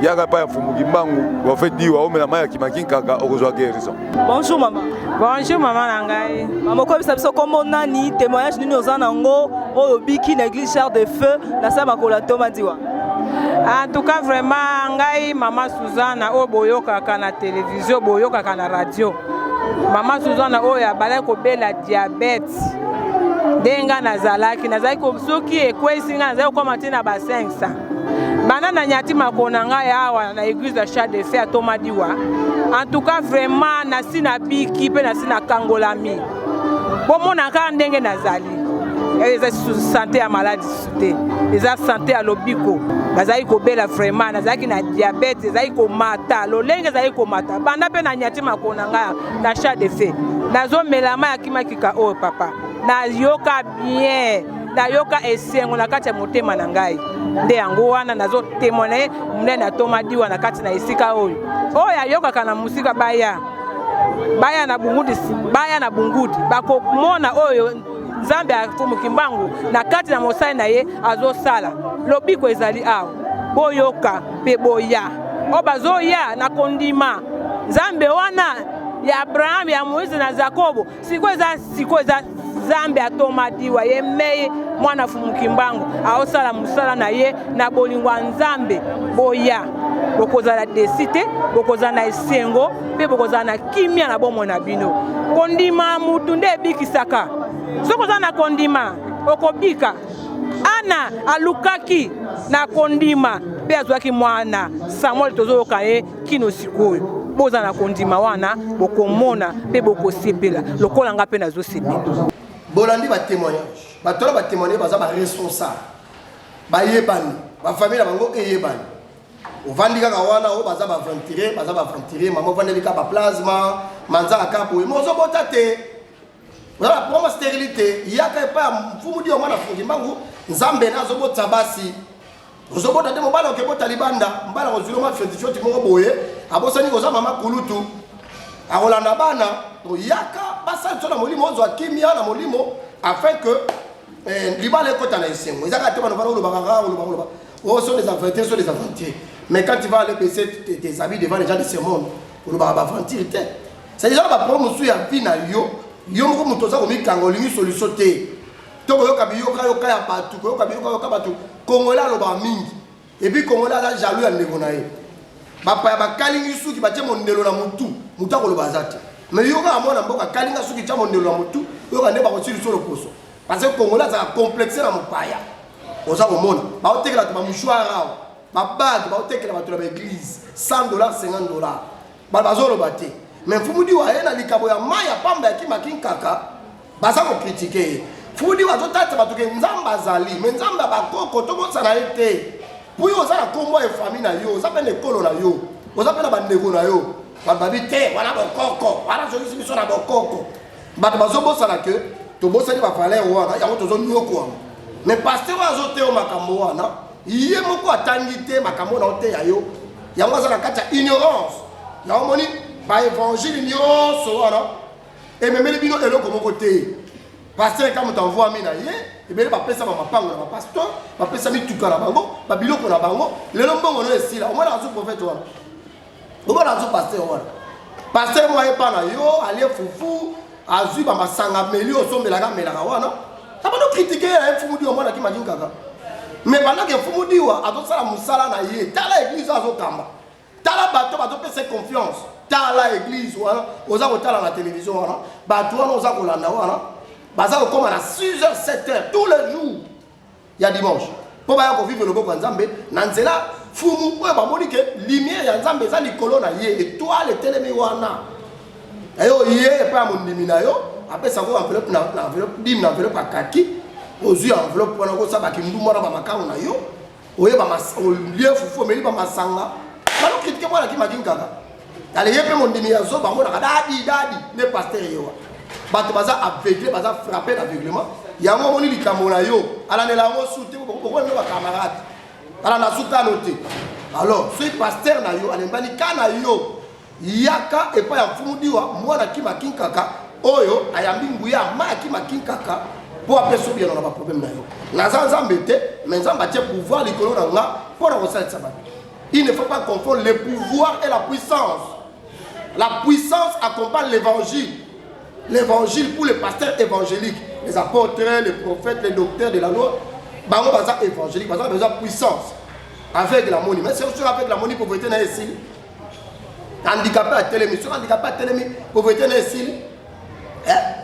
yaka pa ya fumuki mbangu prophète Diwa omela ma ya kimaki nkaka okozwa guérison. Bonjour maman. Bonjour maman na ngai. Maman okobisa biso kombo nani témoignage nini oza nango oyo obiki na église Char de Feu na sa makolo ya Thomas Diwa. En tout cas vraiment ngai mama Suzana oyo boyokaka na télévision boyokaka na radio. Mama Suzana oyo abala kobela diabète. Denga nazalaki soki ekwesi nga nazali kokoma te na ba 500 bana na nyati makona ngai awa na église de Char de Feu ya Thomas Diwa. En tout cas vraiment nasi na biki mpe nasi na kangolami bomona kaka ndenge nazali eza santé ya maladi te eza santé ya lobiko nazali kobela vraiment nazalaki na diabète ezali komata lolenge ezali komata banda mpe na nyati makona ngai na Char de Feu nazomela ma ya kimakika oyo papa nayoka bien nayoka esengo na kati ya motema na ngai nde yango wana nazotémoigner munene na Thomas Diwa na kati na esika oyo ayokaka na musika baya na bungudi bakomona oyo nzambe afumuki mbangu na kati na mosali na ye azosala lobiko ezali awa boyoka mpe boya oyo bazoya na kondima nzambe wana ya Abraham ya Moïse na Jacobo siko eza nzambe ya Thomas Diwa ye meye mwana fumuki mbangu aosala musala na ye na bolingo ya nzambe boya bokozala desite bokozala na esengo mpe bokozala na kimia na bomoi na bino kondima mutu nde ebikisaka soki oza na kondima okobika ana alukaki na kondima mpe azwaki mwana Samuel tozoyoka ye kino sikoyo boza na kondima wana bokomona mpe bokosepela lokola nga mpe nazosepela bolandi batémoignage batona batémoigne baza baresponsable bayebani bafamille na bango eyebani ovandi kaka wana oyo baza baventire mama ovandeli ka baplasma manzaka ka boye mo ozobota te oza na problème stérilité yaka epa ya mfumu dio mwana fungi mbangu nzambe na azobota basi ozobota te mobala okebota libanda mbala kozwili mwa fetichoti moko boye abosani koza mama kulutu akolanda bana to yaka basali so na molimo ozwa kimia na molimo afin que libala ekota na esengo ezaka te bana bana olobaka oh sont des aventuriers sont des aventuriers mais quand tu vas aller baisser tes habits devant les gens de ce monde olobaka ba aventure te c'est déjà ba problème musu ya vie na yo moko muto za komikanga olingi solution te to koyoka biyoka yoka ya batu koyoka biyoka yoka batu kongola alobaka mingi et puis kongola aza jaloux ya ndeko na ye bapaya bakalingi suki batie mondelo na mutu mutu akoloba aza te mais yoka amona mboka kalinga suki tia mondelo na mutu yoka nde bakosiliso loposo parce que kongola azaka complexe na mopaya oza komona baotekela bato bamushware awa babage baotekela bato na baeglise $100 $50 bazoloba te mais mfumudi wa ye na likabo ya mai ya pamba ya kimakinkaka baza kokritike ye fumudi wa azotata bato ke nzambe azali me nzambe ya bakoko tokosana ye te po yo oza na kombo ya efami na yo oza mpe na ekolo na yo oza mpe na bandeko na yo bababi te wana bokoko wana zongisi biso na bokoko bato bazobosana ke tobosani bavalere wana yango tozonyokwama mais paster oyo azoteya makambo wana ye moko atangi te makambo na oteya yo yango aza na kati ya ignorance yango moni baévangile nyonso wana ememeli bino eloko moko te paster ka moto anvoami na ye ebele bapesa bamapango na bapasteur bapesa mituka na bango babiloko na bango lelo mbongo no esila omona azo prophète wana omona azo paster wana paster mo ayepa na yo alie fufu azwi bamasanga meli osombelaka melaka wana abano critiquer ya mfumudi wa mwana kimajin kaka mais pendant que mfumudi wa azosala musala na ye tala église azokamba tala bato pesa confiance tala église wana oza kotala na télévision wana bato wana oza kolanda wana baza kokoma na 6h 7h tous les jours ya dimanche po baya kovivre loboko ya nzambe na nzela fumu oyo bamoni ke lumière ya nzambe eza likolo na ye étoile etelemi wana ayo ye epa ya mondimi na yo apesa ko enveloppe na enveloppe dim na enveloppe akaki ozwi enveloppe wana kosabaki ndumba na bamakango na yo oyeba olie fufu omeli bamasanga bano kritike mwana kimaki kaka ale ye mpe mondimi ya zo bamonaka dadi ne paster yewa bato baza aveugle baza frappé d'aveuglement yango omoni likambo na yo alandela yango su te okoyembe bacamarade alanda su tano te alors soki paster na yo alembani ka na yo yaka epai ya mfumudiwa mwana kimakinkaka oyo ayambi nguya ma ya kimakinkaka mpo apesa obiano na baproblème na yo naza nzambe te mais nzambe atie pouvoir likolo na nga mpo na kosalisa bato. Il ne faut pas confondre le pouvoir et la puissance. La puissance accompagne l'évangile. L'évangile pour les pasteurs évangéliques, les apôtres, les prophètes, les docteurs de la loi, bango baza évangélique, baza besoin de puissance avec la monnaie. Mais c'est aussi avec la monnaie pauvreté na ici. Handicapé à télémission, handicapé à télémission, pauvreté na ici.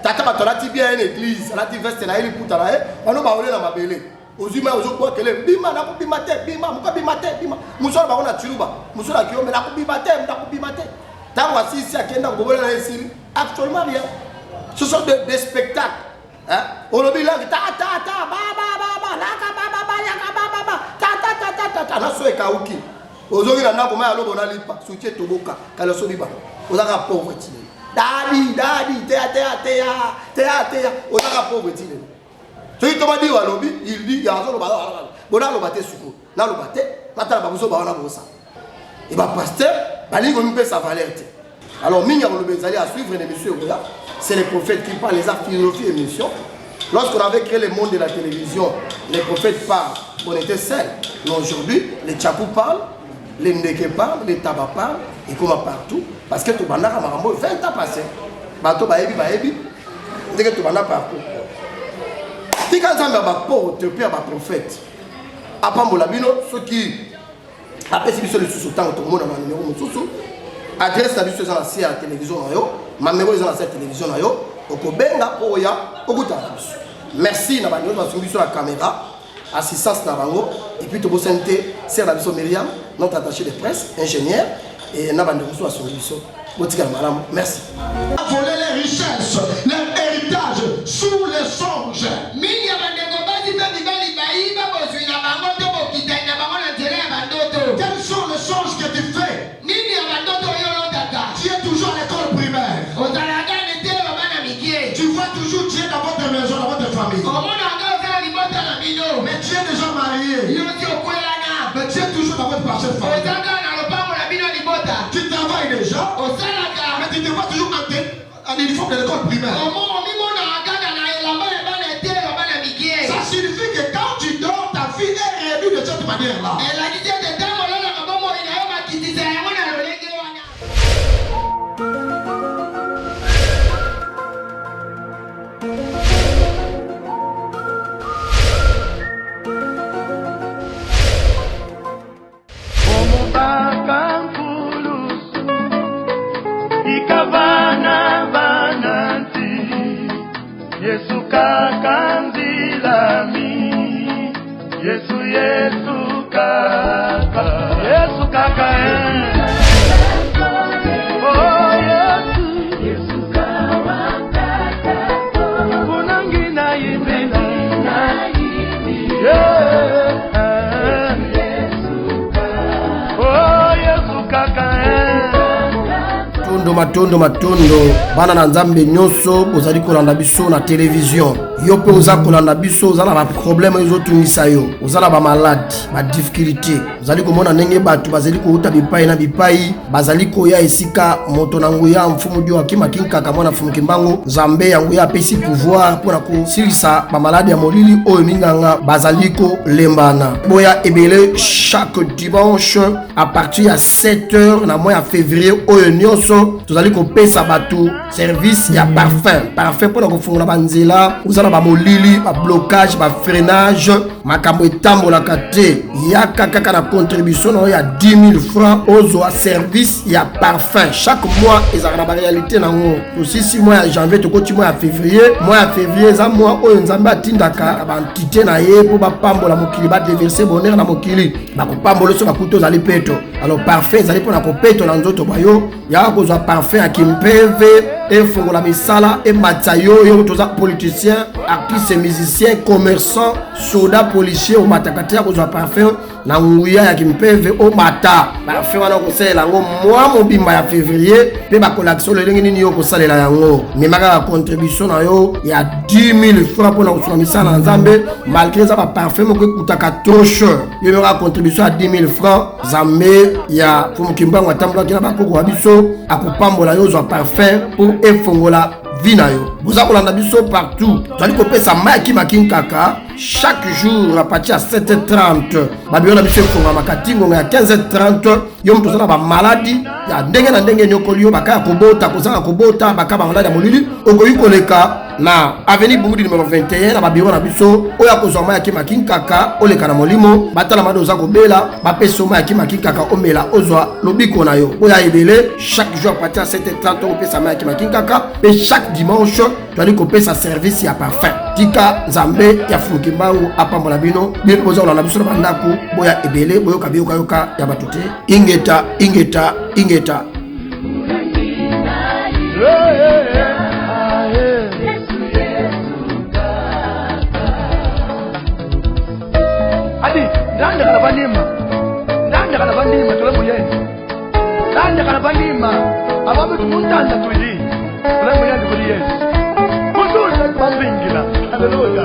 Tata batolati bien une église, la veste na ili puta na bano baole na mabele. Ozima ozokwa kele bima na kubima te bima muka bima te bima musoro ba na chiluba musoro akiombe na kubima te na kubima te tango asisi akenda ngobola na ici. Actuellement rien. Ce sont des spectacles. Hein? On oublie là, ta ta ta, ba ba ba ba, la ka ba ba ba, ya ka ba ba ba, ta ta ta ta ta ta, na so e kauki. Ozogi na ndako ma alobo na lipa, sutie toboka, kala so biba. Ozaka pauvreté. Dadi, te, ozaka pauvreté. So il tomba di walobi, il dit ya zo lo ba la. Bona lo baté suko. Na lo baté, mata ba buso ba na bosa. Et ba pasteur, balingo mpe sa valeur. Alors, vous allez à suivre une émission, c'est les prophètes qui parlent, les philosophie émission. Lorsqu'on avait créé le monde de la télévision, les prophètes parlent, on était seuls. Mais aujourd'hui, les tchakou parlent, les ndeke parlent, les tabac parlent, et comment partout. Parce que tout le monde a 20 ans passé. Bato baebi, dès que tout le monde a partout. Si quand on a un prophète, après ceux qui après c'est le sous-temps, tout le monde a un numéro sous adresse la biso za la télévision na yo mamero za la télévision na yo okobenga oya okutala biso. Merci na banyo ba biso la caméra assistance na bango et puis to bosente c'est la biso Myriam notre attaché de presse ingénieur et na bande biso sur biso botika malam. Merci. Voler les richesses, l'héritage sous les songes. Mingi bandeko basi ta bibali baiba bozwi na bango to bokita na bango na nzela ya bandoto. Quels sont les songes que tu fais? Nini ya bandoto yo tata? Tu es toujours à l'école primaire. Otalaga nete bana mikie. Tu vois toujours tu es dans votre maison, dans votre famille. Omona nga za libota na bino. Mais tu es déjà marié. Yo ti okwelana. Mais tu es toujours dans votre parcelle familiale. Otanga na lopango na bino libota. Tu travailles déjà. Osalaga. Mais tu te vois toujours en uniforme de l'école primaire. Ça manière là. Elle a dit que dans mon nom, on va quitter ça. On a le Ikavana vananti Yesu kakanzilami Yesu kaka Yesu kaka Oh Yesu kawakaka Kunangina yimena Oh Yesu kaka matondo bana na nzambe nyonso bozali kolanda biso na télévision yo pe oza kolanda biso oza na ba problème ezotungisa yo oza na ba malade ba difficulté ozali komona ndenge bato bazali kouta bipai na bipai bazali koya esika moto na nguya mfumu dio akima kinkaka mwana mfumu kimbango nzambe yango ya pesi pouvoir pour na kosilisa ba malade ya molili oyo minganga bazali ko lembana boya ebele chaque dimanche à partir ya 7h na mois ya février oyo nyonso tozali kopesa bato service ya parfum pour na kofungola banzela uzala ba molili ba blocage ba freinage makambo etambolaka te yaka kaka na contribution na ya 10 000 francs ozwa service ya parfum chaque mois ezaka na ba réalité nango aussi 6 mois ya janvier tokoti mois ya février za mois oyo nzambe atindaka ba entité na ye po ba pambola mokili ba déverser bonheur na mokili ba kopambola so bakuto zali peto alors parfum zali pona ko peto na nzoto bayo ya kozwa parfum ya kimpeve et fongola misala et matayo yo toza politicien artiste musicien commerçant soldat policier au matakati ya kozwa parfum na nguya ya kimpeve au mata parfum wana ko sala ngo mois mobimba ya février pe ba collection le ndenge nini yo ko salela yango memaka la contribution na yo ya 10 000 francs pour na kozwa misala nzambe malgré ça ba parfum ko kutaka trop cher yo meka contribution à 10 000 francs zambe ya fumu kimbango atambola kina bakoko abiso akopambola yo zwa parfum pour efongola vina yo boza kolanda biso partout tozali kopesa maki makinkaka chaque jour à partir à 7h30 babiona biso efongola makatingo ya 15h30 yo mtu tozala ba maladie ya ndenge na ndenge nyokoli yo bakaya kobota kozanga kobota bakaba malade ya molili okoyi koleka na avenue Bungudi numéro 21 na babiro na biso oya kozwa maya kima kinkaka oleka na molimo batala mado za kobela bapeso maya kima kinkaka omela ozwa lobiko na yo oya ebele chaque jour à partir à 7h30 on pesa maya kima kinkaka et chaque dimanche tu ali kopesa service ya parfum tika nzambe ya fukimbangu apambola bino bien poza na biso na bandako boya ebele boyoka yoka ya batute ingeta Adi, nanda kana bandima tole muyenzi. Nanda kana bandima, ababe tumuntanda tuli. Tole muyenzi kuli Yesu. Kuzuza bambingila. Haleluya.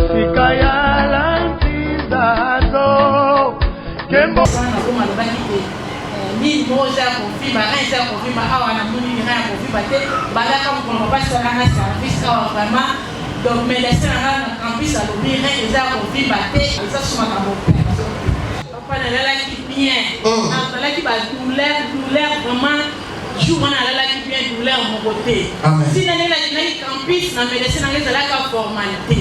Sikayala ntizazo. Kembo koma lobaki ni moja confirma rien ça confirma awa na muni rien confirma te balaka mo pas ça na service awa vraiment donc mais laisser na campus à l'obéir rien ça confirma te ça suma ka mon papa na la qui bien na la qui ba douleur vraiment jour on a la qui bien douleur mon côté si na la campus na médecin na la ka formalité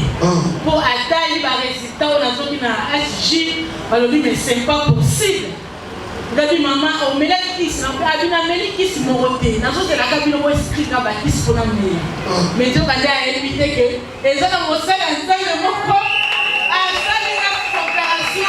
pour atteindre ba résultat on a zoki na SJ balobi mais c'est pas possible. Gabi mama o melaki kis na abina meli kis morote na zo de la kabino mo esprit na ba kis pona meli mais to kanda éviter que ezaka mosala nzambe moko asali na coopération.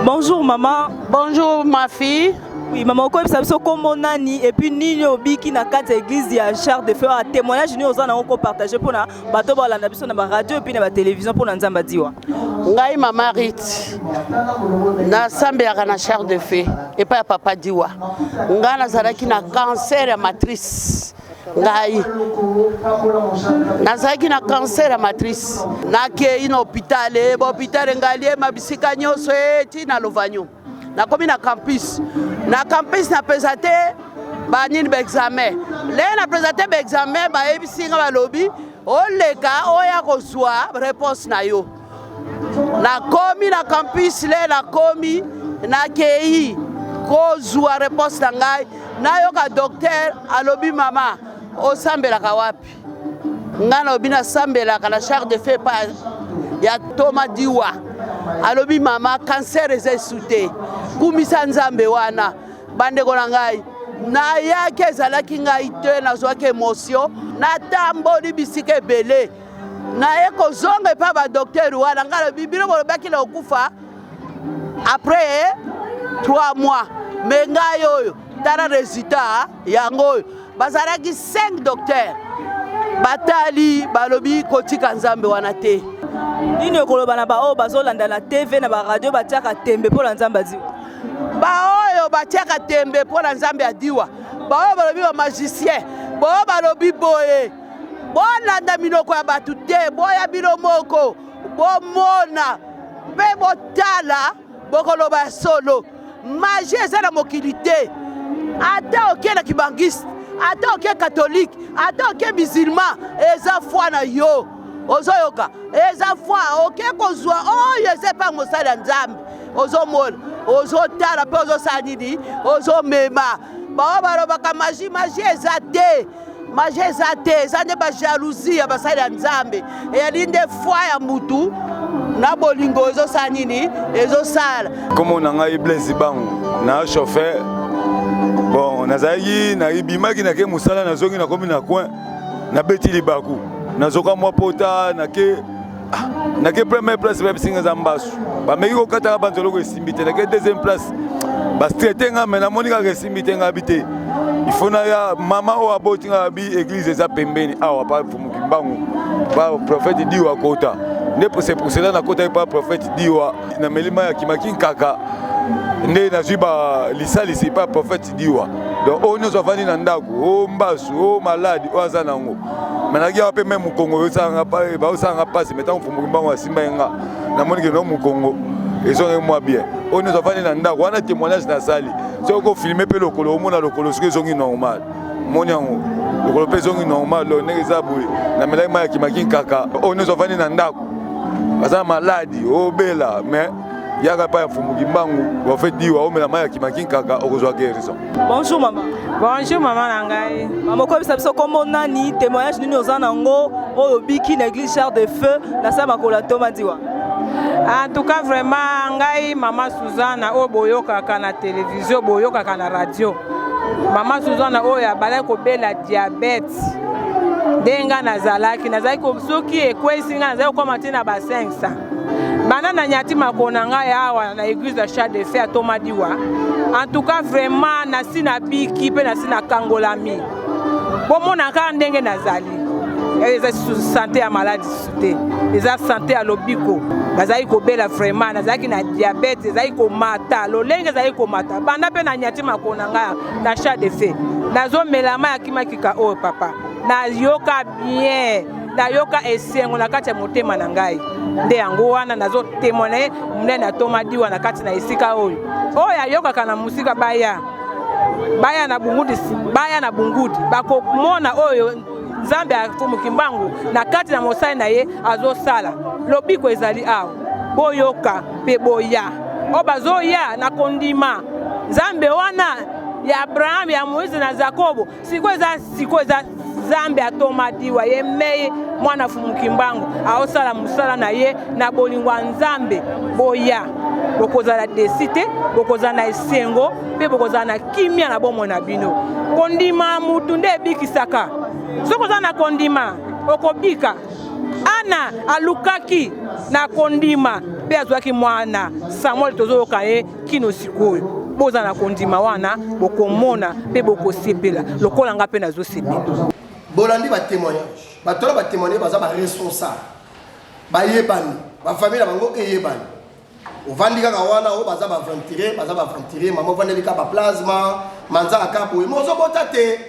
Bonjour maman. Bonjour ma fille. Oui, maman, comme ça, comme nani et puis ni obiki na quatre églises ya char de faire un témoignage ni aux ana encore partager pour na bato ba la biso na ba radio et puis na ba télévision pour na nzamba diwa. Ngai mama Rit. Na sambe ya na char de feu et pas papa diwa. Ngana zaraki na cancer ya matrice. Ngai nazaki na cancer ya matrice nakei na hôpital ngalie mabisika nyonso eti na lovanyo nakomi na campus na pesa te banini examen le na présenter examen ba ebisinga ba lobby oleka oya kozwa réponse na yo na komi na campus le na komi na KI kozwa réponse na ngai na yo ka docteur alobi mama osambelaka wapi nga na obi nasambelaka na char de feu pa ya Thomas Diwa alobi mama cancer eza esute kumisa nzambe wana bandeko na ngai na yake ezalaki ngai te nazwaki émotion natamboli bisika ebele naye kozonga epa badokter wana ngai lobi bino bolobaki na okufa après 3 mois me ngai oyo tala résultat yango oyo bazalaki 5 docteurs batali balobi kotika nzambe wana te nini okoloba na baoyo bazolanda na TV na baradio batiaka tembe mpo na nzambe adiwa baoyo batiaka tembe mpo na nzambe adiwa baoyo balobi bamagicien baoyo balobi boye bolanda minoko ya bato te boya bino moko bomona mpe botala bokoloba ya solo magie eza na mokili te ata oke na kibangiste ata oke katholike ata oke musulman eza foi na yo ozoyoka eza foi oke kozwa oyo eza epa mosali ya nzambe ozomona ozotala mpe ozosala nini ozomema bao balobaka magie eza te magie eza te eza nde bajalousie ya basali ya nzambe eyali nde foi ya mutu na bolingo ezosala nini ezosala komo na ngai Blaise Bangu na chauffeur bon nazalaki nabimaki nake mosala nazongi nakomi na coin nabeti libaku nazoka mwa pota nake première place babisinga za mbasu bameki kokataka banzoloko esimbi te nake deuxième place bastrete nga me namoni kaka esimbi te nga bi te ifo na ya mama oyo aboti nga bi église eza pembeni awa pa Fumuki Mbangu pa prophète Diwa kota nde c'est pour cela na kota pa prophète Diwa na melima ya kimaki kaka nde nazwi ba lisalisi pa prophète Diwa donc oyo nyonso afandi na ndako o mbasu o maladi oyo aza nango manaki awa mpe me mokongo baosalanga mpasi metango Fumuki Mbangu asimba ye nga namoni ke no mokongo ezonge mwa bien oyo nyonso afandi na ndako wana témoignage nasali soki okofilme mpe lokolo omona lokolo soki ezongi normal moni yango lokolo mpe ezongi normal lo ndenge eza boye namelaki mai ya kimaki kaka oyo nyonso afandi na ndako aza na maladi obela me yaka epai ya Fumuki Mbangu bafe Diwa omela mai ya kimaki kaka okozwa guérison. Bonjour mama. Bonjour mama na ngai. Mama okobisa biso kombo nani témoignage nini oza nango oyo obiki na église Char de Feu na sa makolo ya Thomas Diwa. En tout cas vraiment ngai mama Suzana oyo boyokaka na télévision boyokaka na radio mama Suzana oyo abala kobela diabète ndenga nazalaki soki ekwesi nga nazalaki kokoma te na ba 500 bana na nyati makona ngai awa na église ya Char de Feu ya Thomas Diwa. En tout cas vraiment nasi na biki mpe nasi na kangolami bomona kaka ndenge nazali eza santé ya maladi te eza santé ya lobiko nazali kobela vraiment nazalaki na diabète ezali komata lolenge ezali komata banda mpe na nyati makona ngai na Char de Feu nazomela mai ya kimakika oyo papa nayoka bien nayoka esengo na kati ya motema na ngai nde yango wana nazotémoine munene ya Thomas Diwa na kati na esika oyo ayokaka na musika baya na bungudi bakomona oyo nzambe ya Fumuki Mbangu na kati na mosali na ye azosala lobiko ezali awa boyoka mpe boya oyo bazoya na kondima nzambe wana ya Abraham ya Moïse na Jacobo siko eza nzambe ya Thomas Diwa ye meye mwana Fumuki Mbangu aosala musala na ye na bolingo ya nzambe boya bokozala desite bokozala na esengo mpe bokozala na kimia na bomoi na bino kondima mutu nde ebikisaka soki oza na kondima okobika ana alukaki na kondima mpe azwaki mwana Samuel tozoyoka ye kino sikoyo boza na kondima wana bokomona mpe bokosepela lokola nga mpe nazosepela bolandi batémoignage batolo batémoigne baza baresponsable bayebani bafamille na bango eyebani ovandi kaka wana oyo baza baventire mama ovandeli ka baplasma manzaka ka boye mo ozobota te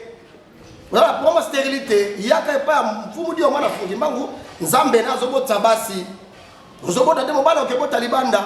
oza baproma stérilité yaka epai ya mfumu Diwa mwana Fumuki Mbangu nzambe na azobota basi ozobota te mobala okebota libanda